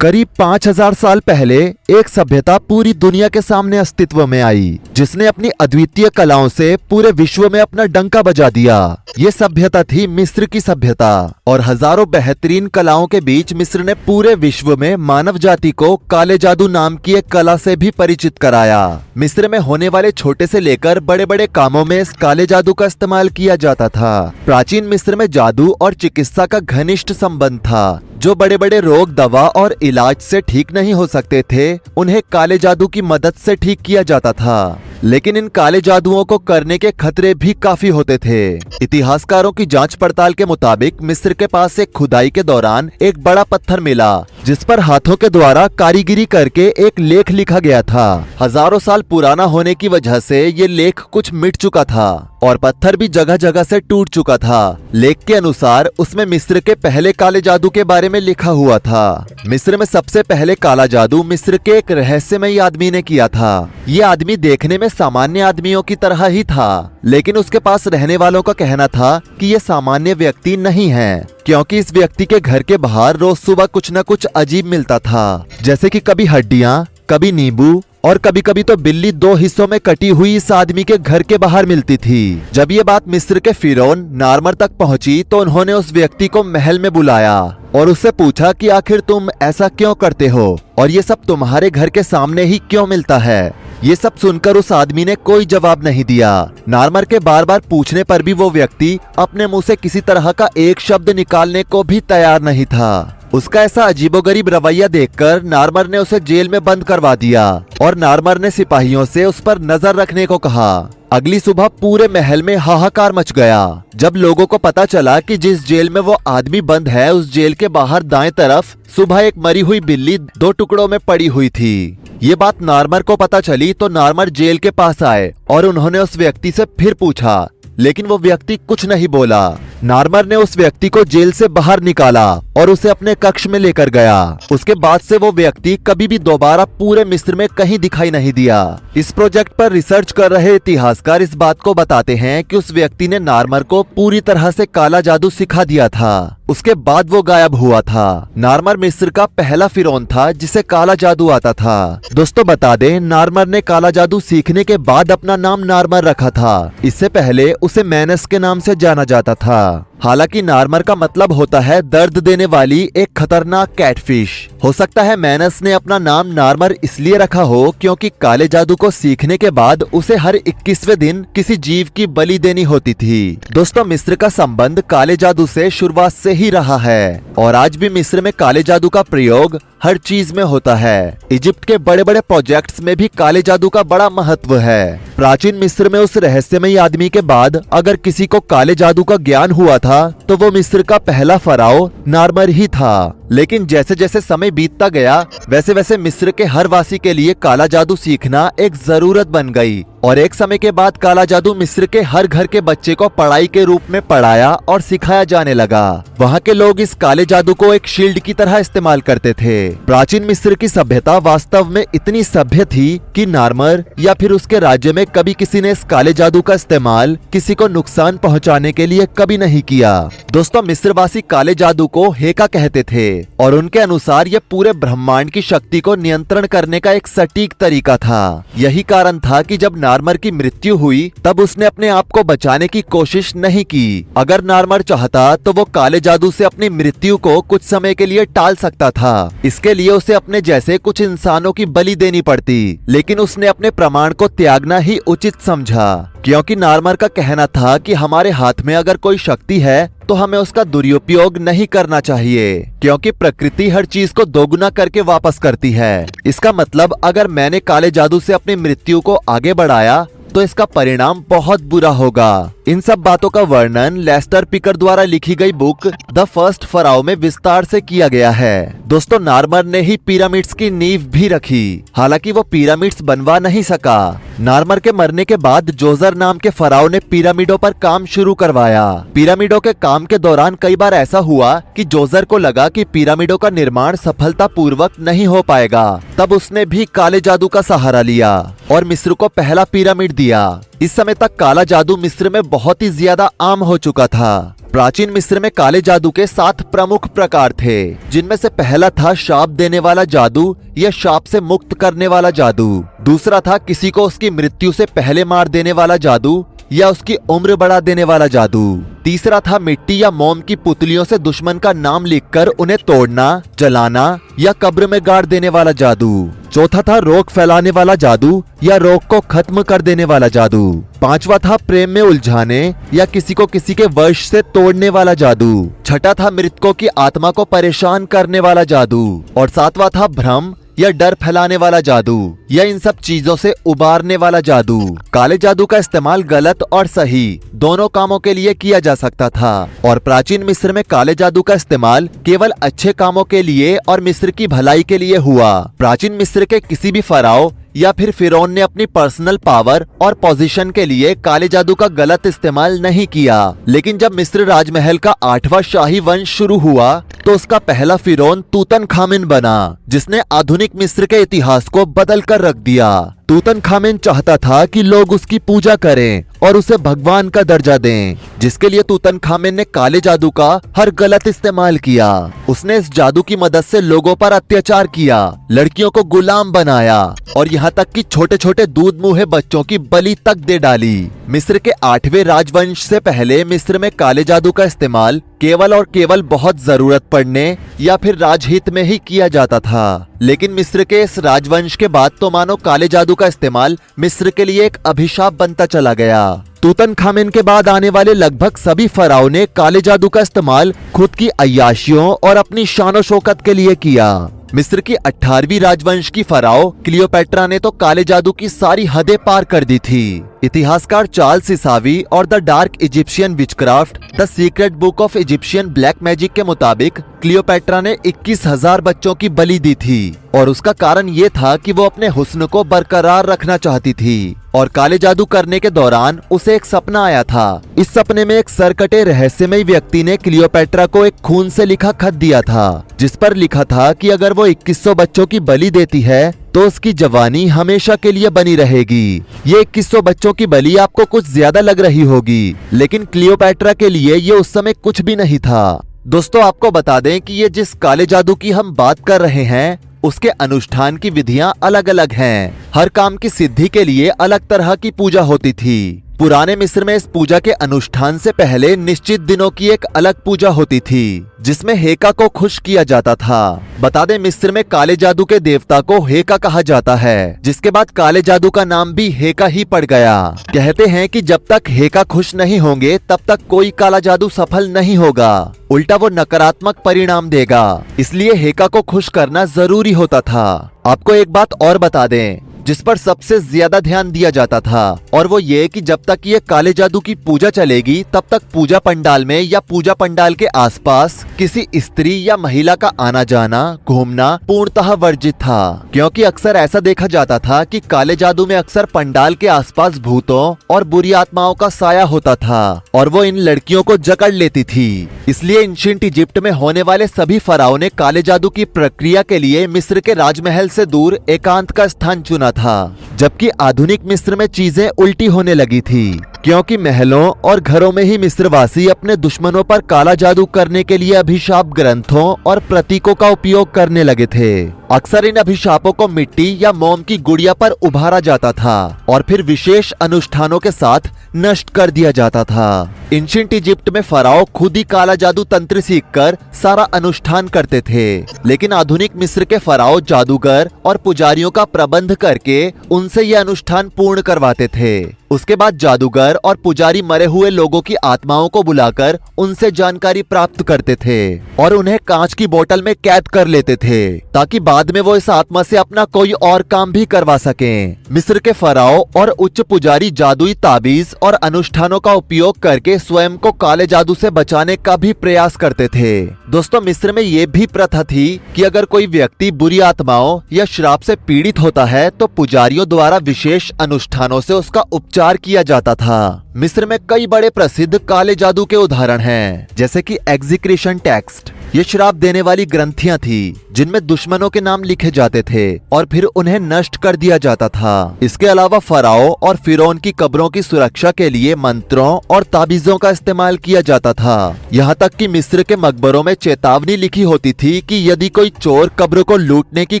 करीब 5000 साल पहले एक सभ्यता पूरी दुनिया के सामने अस्तित्व में आई, जिसने अपनी अद्वितीय कलाओं से पूरे विश्व में अपना डंका बजा दिया। ये सभ्यता थी मिस्र की सभ्यता, और हजारों बेहतरीन कलाओं के बीच मिस्र ने पूरे विश्व में मानव जाति को काले जादू नाम की एक कला से भी परिचित कराया। मिस्र में होने वाले छोटे से लेकर बड़े बड़े कामों में इस काले जादू का इस्तेमाल किया जाता था। प्राचीन मिस्र में जादू और चिकित्सा का घनिष्ठ संबंध था। जो बड़े बड़े रोग दवा और इलाज से ठीक नहीं हो सकते थे, उन्हें काले जादू की मदद से ठीक किया जाता था। लेकिन इन काले जादुओं को करने के खतरे भी काफी होते थे। इतिहासकारों की जांच पड़ताल के मुताबिक मिस्र के पास एक खुदाई के दौरान एक बड़ा पत्थर मिला, जिस पर हाथों के द्वारा कारीगरी करके एक लेख लिखा गया था। हजारों साल पुराना होने की वजह से ये लेख कुछ मिट चुका था और पत्थर भी जगह जगह से टूट चुका था। लेख के अनुसार उसमें मिस्र के पहले काले जादू के बारे में लिखा हुआ था। मिस्र में सबसे पहले काला जादू मिस्र के एक रहस्यमयी आदमी ने किया था। ये आदमी देखने में सामान्य आदमियों की तरह ही था, लेकिन उसके पास रहने वालों का कहना था कि ये सामान्य व्यक्ति नहीं है, क्योंकि इस व्यक्ति के घर के बाहर रोज सुबह कुछ न कुछ अजीब मिलता था, जैसे कि कभी हड्डियां, कभी नींबू और कभी कभी तो बिल्ली दो हिस्सों में कटी हुई इस आदमी के घर के बाहर मिलती थी। जब ये बात मिस्र के फिरौन नार्मर तक पहुंची तो उन्होंने उस व्यक्ति को महल में बुलाया और उससे पूछा कि आखिर तुम ऐसा क्यों करते हो और ये सब तुम्हारे घर के सामने ही क्यों मिलता है। ये सब सुनकर उस आदमी ने कोई जवाब नहीं दिया। नार्मर के बार बार पूछने पर भी वो व्यक्ति अपने मुंह से किसी तरह का एक शब्द निकालने को भी तैयार नहीं था। उसका ऐसा अजीबोगरीब रवैया देखकर नार्मर ने उसे जेल में बंद करवा दिया और नार्मर ने सिपाहियों से उस पर नजर रखने को कहा। अगली सुबह पूरे महल में हाहाकार मच गया जब लोगों को पता चला कि जिस जेल में वो आदमी बंद है, उस जेल के बाहर दाएं तरफ सुबह एक मरी हुई बिल्ली दो टुकड़ों में पड़ी हुई थी। ये बात नार्मर को पता चली तो नार्मर जेल के पास आए और उन्होंने उस व्यक्ति से फिर पूछा, लेकिन वो व्यक्ति कुछ नहीं बोला। नार्मर ने उस व्यक्ति को जेल से बाहर निकाला और उसे अपने कक्ष में लेकर गया। उसके बाद से वो व्यक्ति कभी भी दोबारा पूरे मिस्र में कहीं दिखाई नहीं दिया। इस प्रोजेक्ट पर रिसर्च कर रहे इतिहासकार इस बात को बताते हैं कि उस व्यक्ति ने नार्मर को पूरी तरह से काला जादू सिखा दिया था। उसके बाद वो गायब हुआ था। नार्मर मिस्र का पहला फिरौन था जिसे काला जादू आता था। दोस्तों बता दें, नार्मर ने काला जादू सीखने के बाद अपना नाम नार्मर रखा था। इससे पहले उसे मैनस के नाम से जाना जाता था। हालांकि नार्मर का मतलब होता है दर्द देने वाली एक खतरनाक कैटफिश। हो सकता है मैनस ने अपना नाम नार्मर इसलिए रखा हो क्योंकि काले जादू को सीखने के बाद उसे हर 21वें दिन किसी जीव की बलि देनी होती थी। दोस्तों, मिस्र का संबंध काले जादू से शुरुआत से ही रहा है और आज भी मिस्र में काले जादू का प्रयोग हर चीज में होता है। इजिप्ट के बड़े बड़े प्रोजेक्ट्स में भी काले जादू का बड़ा महत्व है। प्राचीन मिस्र में उस रहस्यमयी आदमी के बाद अगर किसी को काले जादू का ज्ञान हुआ था तो वो मिस्र का पहला फराओ नार्मर ही था। लेकिन जैसे जैसे समय बीतता गया वैसे वैसे मिस्र के हर वासी के लिए काला जादू सीखना एक जरूरत बन गई और एक समय के बाद काला जादू मिस्र के हर घर के बच्चे को पढ़ाई के रूप में पढ़ाया और सिखाया जाने लगा। वहाँ के लोग इस काले जादू को एक शील्ड की तरह इस्तेमाल करते थे। प्राचीन मिस्र की सभ्यता वास्तव में इतनी सभ्य थी कि नार्मर या फिर उसके राज्य में कभी किसी ने इस काले जादू का इस्तेमाल किसी को नुकसान पहुँचाने के लिए कभी नहीं किया। दोस्तों, मिस्रवासी काले जादू को हेका कहते थे और उनके अनुसार ये पूरे ब्रह्मांड की शक्ति को नियंत्रण करने का एक सटीक तरीका था। यही कारण था कि जब नार्मर की मृत्यु हुई तब उसने अपने आप को बचाने की कोशिश नहीं की। अगर नार्मर चाहता तो वो काले जादू से अपनी मृत्यु को कुछ समय के लिए टाल सकता था। इसके लिए उसे अपने जैसे कुछ इंसानों की बलि देनी पड़ती, लेकिन उसने अपने प्रमाण को त्यागना ही उचित समझा, क्योंकि नार्मर का कहना था कि हमारे हाथ में अगर कोई शक्ति है तो हमें उसका दुरुपयोग नहीं करना चाहिए, क्योंकि प्रकृति हर चीज को दोगुना करके वापस करती है। इसका मतलब अगर मैंने काले जादू से अपनी मृत्यु को आगे बढ़ाया तो इसका परिणाम बहुत बुरा होगा। इन सब बातों का वर्णन लेस्टर पिकर द्वारा लिखी गई बुक द फर्स्ट फराओ में विस्तार से किया गया है। दोस्तों, नार्मर ने ही पिरामिड्स की नींव भी रखी। हालांकि वो पिरामिड्स बनवा नहीं सका। नार्मर के मरने के बाद जोजर नाम के फराओ ने पिरामिडों पर काम शुरू करवाया। पिरामिडों के काम के दौरान कई बार ऐसा हुआ कि जोजर को लगा कि पिरामिडों का निर्माण सफलतापूर्वक नहीं हो पाएगा। तब उसने भी काले जादू का सहारा लिया। और मिस्र को पहला पिरामिड दिया। इस समय तक काला जादू मिस्र में बहुत ही ज्यादा आम हो चुका था। प्राचीन मिस्र में काले जादू के 7 प्रमुख प्रकार थे, जिनमें से पहला था शाप देने वाला जादू या शाप से मुक्त करने वाला जादू। दूसरा था किसी को उसकी मृत्यु से पहले मार देने वाला जादू या उसकी उम्र बढ़ा देने वाला जादू। तीसरा था मिट्टी या मोम की पुतलियों से दुश्मन का नाम लिखकर उन्हें तोड़ना, जलाना या कब्र में गाड़ देने वाला जादू। चौथा था रोग फैलाने वाला जादू या रोग को खत्म कर देने वाला जादू। पांचवा था प्रेम में उलझाने या किसी को किसी के वश से तोड़ने वाला जादू। छठा था मृतकों की आत्मा को परेशान करने वाला जादू। और सातवां था भ्रम या डर फैलाने वाला जादू या इन सब चीजों से उबारने वाला जादू। काले जादू का इस्तेमाल गलत और सही दोनों कामों के लिए किया जा सकता था और प्राचीन मिस्र में काले जादू का इस्तेमाल केवल अच्छे कामों के लिए और मिस्र की भलाई के लिए हुआ। प्राचीन मिस्र के किसी भी फराओ या फिर फिरौन ने अपनी पर्सनल पावर और पोजीशन के लिए काले जादू का गलत इस्तेमाल नहीं किया। लेकिन जब मिस्र राजमहल का 8वां शाही वंश शुरू हुआ तो उसका पहला फिरौन तूतनखामेन बना, जिसने आधुनिक मिस्र के इतिहास को बदल कर रख दिया। तूतनखामेन चाहता था कि लोग उसकी पूजा करें और उसे भगवान का दर्जा दें, जिसके लिए तूतनखामेन ने काले जादू का हर गलत इस्तेमाल किया। उसने इस जादू की मदद से लोगों पर अत्याचार किया, लड़कियों को गुलाम बनाया और यहाँ तक कि छोटे छोटे दूध मुँहे बच्चों की बलि तक दे डाली। मिस्र के 8वें राजवंश से पहले मिस्र में काले जादू का इस्तेमाल केवल और केवल बहुत जरूरत पड़ने या फिर राजहित में ही किया जाता था। लेकिन मिस्र के इस राजवंश के बाद तो मानो काले जादू का इस्तेमाल मिस्र के लिए एक अभिशाप बनता चला गया। तूतनखामेन के बाद आने वाले लगभग सभी फराओं ने काले जादू का इस्तेमाल खुद की अय्याशियों और अपनी शान शौकत के लिए किया। मिस्र की 18वीं राजवंश की फराओ क्लियोपेट्रा ने तो काले जादू की सारी हदें पार कर दी थी। इतिहासकार चार्ल्स ईसावी और the dark Egyptian witchcraft the secret book of Egyptian black magic के मुताबिक क्लियोपेट्रा ने 21,000 बच्चों की बलि दी थी और उसका कारण ये था कि वो अपने हुस्न को बरकरार रखना चाहती थी। और काले जादू करने के दौरान उसे एक सपना आया था। इस सपने में एक सरकटे रहस्यमय व्यक्ति ने क्लियोपेट्रा को एक खून से लिखा खत दिया था, जिस पर लिखा था कि अगर वो 2100 बच्चों की बलि देती है तो उसकी जवानी हमेशा के लिए बनी रहेगी। ये 2100 बच्चों की बलि आपको कुछ ज्यादा लग रही होगी, लेकिन क्लियोपेट्रा के लिए ये उस समय कुछ भी नहीं था। दोस्तों, आपको बता दें कि ये जिस काले जादू की हम बात कर रहे हैं उसके अनुष्ठान की विधियां अलग अलग हैं। हर काम की सिद्धि के लिए अलग तरह की पूजा होती थी। पुराने मिस्र में इस पूजा के अनुष्ठान से पहले निश्चित दिनों की एक अलग पूजा होती थी, जिसमें हेका को खुश किया जाता था। बता दें, मिस्र में काले जादू के देवता को हेका कहा जाता है, जिसके बाद काले जादू का नाम भी हेका ही पड़ गया। कहते हैं कि जब तक हेका खुश नहीं होंगे तब तक कोई काला जादू सफल नहीं होगा, उल्टा वो नकारात्मक परिणाम देगा। इसलिए हेका को खुश करना जरूरी होता था। आपको एक बात और बता दें जिस पर सबसे ज्यादा ध्यान दिया जाता था, और वो ये कि जब तक ये काले जादू की पूजा चलेगी तब तक पूजा पंडाल में या पूजा पंडाल के आसपास किसी स्त्री या महिला का आना जाना, घूमना पूर्णतः वर्जित था। क्योंकि अक्सर ऐसा देखा जाता था कि काले जादू में अक्सर पंडाल के आसपास भूतों और बुरी आत्माओं का साया होता था और वो इन लड़कियों को जकड़ लेती थी। इसलिए एंशिएंट इजिप्ट में होने वाले सभी फराओं ने काले जादू की प्रक्रिया के लिए मिस्र के राजमहल से दूर एकांत का स्थान चुना था, जबकि आधुनिक मिस्र में चीजें उल्टी होने लगी थी, क्योंकि महलों और घरों में ही मिस्रवासी अपने दुश्मनों पर काला जादू करने के लिए अभिशाप ग्रंथों और प्रतीकों का उपयोग करने लगे थे। अक्सर इन अभिशापों को मिट्टी या मोम की गुड़िया पर उभारा जाता था और फिर विशेष अनुष्ठानों के साथ नष्ट कर दिया जाता था। एंशिएंट इजिप्ट में फराओ खुद ही काला जादू तंत्र सीखकर सारा अनुष्ठान करते थे, लेकिन आधुनिक मिस्र के फराओ जादूगर और पुजारियों का प्रबंध करके उनसे ये अनुष्ठान पूर्ण करवाते थे। उसके बाद जादूगर और पुजारी मरे हुए लोगों की आत्माओं को बुलाकर उनसे जानकारी प्राप्त करते थे और उन्हें कांच की बोतल में कैद कर लेते थे, ताकि बाद में वो इस आत्मा से अपना कोई और काम भी करवा सकें। मिस्र के फराओ और उच्च पुजारी जादुई ताबीज और अनुष्ठानों का उपयोग करके स्वयं को काले जादू से बचाने का भी प्रयास करते थे। दोस्तों, मिस्र में ये भी प्रथा थी कि अगर कोई व्यक्ति बुरी आत्माओं या श्राप से पीड़ित होता है तो पुजारियों द्वारा विशेष अनुष्ठानों से उसका उपचार किया जाता था। मिस्र में कई बड़े प्रसिद्ध काले जादू के उदाहरण हैं, जैसे कि एग्जीक्यूशन टेक्स्ट, ये श्राप देने वाली ग्रंथियां थी जिनमें दुश्मनों के नाम लिखे जाते थे और फिर उन्हें नष्ट कर दिया जाता था। इसके अलावा फराओ और फिरौन की कब्रों की सुरक्षा के लिए मंत्रों और ताबीजों का इस्तेमाल किया जाता था। यहाँ तक कि मिस्र के मकबरों में चेतावनी लिखी होती थी कि यदि कोई चोर कब्र को लूटने की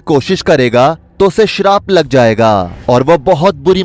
कोशिश करेगा तो उसे श्राप लग जाएगा और वो बहुत बुरी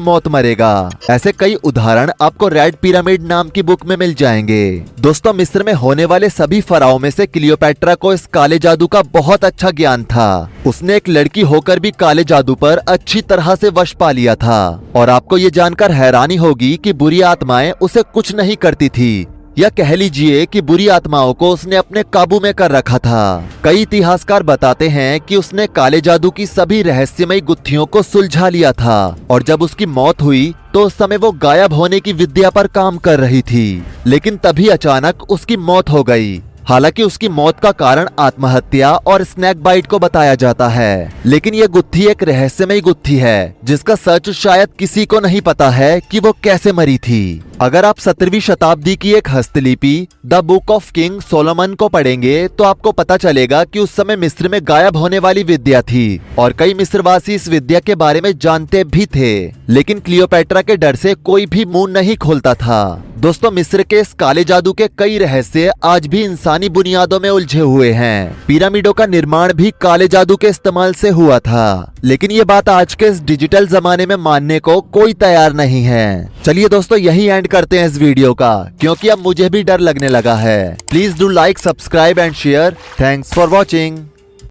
मौत मरेगा। ऐसे कई उदाहरण आपको रेड पिरामिड नाम की बुक में मिल जाएंगे। दोस्तों, मिस्र में होने वाले सभी फराओं में से क्लियोपैट्रा को इस काले जादू का बहुत अच्छा ज्ञान था। उसने एक लड़की होकर भी काले जादू पर अच्छी तरह से वश पा लिया था और आपको ये जानकर हैरानी होगी कि बुरी आत्माएं उसे कुछ नहीं करती थी, या कह लीजिए कि बुरी आत्माओं को उसने अपने काबू में कर रखा था। कई इतिहासकार बताते हैं कि उसने काले जादू की सभी रहस्यमयी गुत्थियों को सुलझा लिया था और जब उसकी मौत हुई तो उस समय वो गायब होने की विद्या पर काम कर रही थी, लेकिन तभी अचानक उसकी मौत हो गई। हालांकि उसकी मौत का कारण आत्महत्या और स्नैक बाइट को बताया जाता है, लेकिन ये गुत्थी एक रहस्यमयी गुत्थी है जिसका सच शायद किसी को नहीं पता है कि वो कैसे मरी थी। अगर आप 17वीं शताब्दी की एक हस्तलिपि the book of king Solomon को पढ़ेंगे तो आपको पता चलेगा कि उस समय मिस्र में गायब होने वाली विद्या थी और कई मिस्रवासी इस विद्या के बारे में जानते भी थे, लेकिन क्लियोपैट्रा के डर से कोई भी मुंह नहीं खोलता था। दोस्तों, मिस्र के इस काले जादू के कई रहस्य आज भी इंसानी बुनियादों में उलझे हुए हैं। पिरामिडों का निर्माण भी काले जादू के इस्तेमाल से हुआ था, लेकिन ये बात आज के इस डिजिटल जमाने में मानने को कोई तैयार नहीं है। चलिए दोस्तों, यही एंड करते हैं इस वीडियो का, क्योंकि अब मुझे भी डर लगने लगा है। Please do like, subscribe and share. Thanks for watching.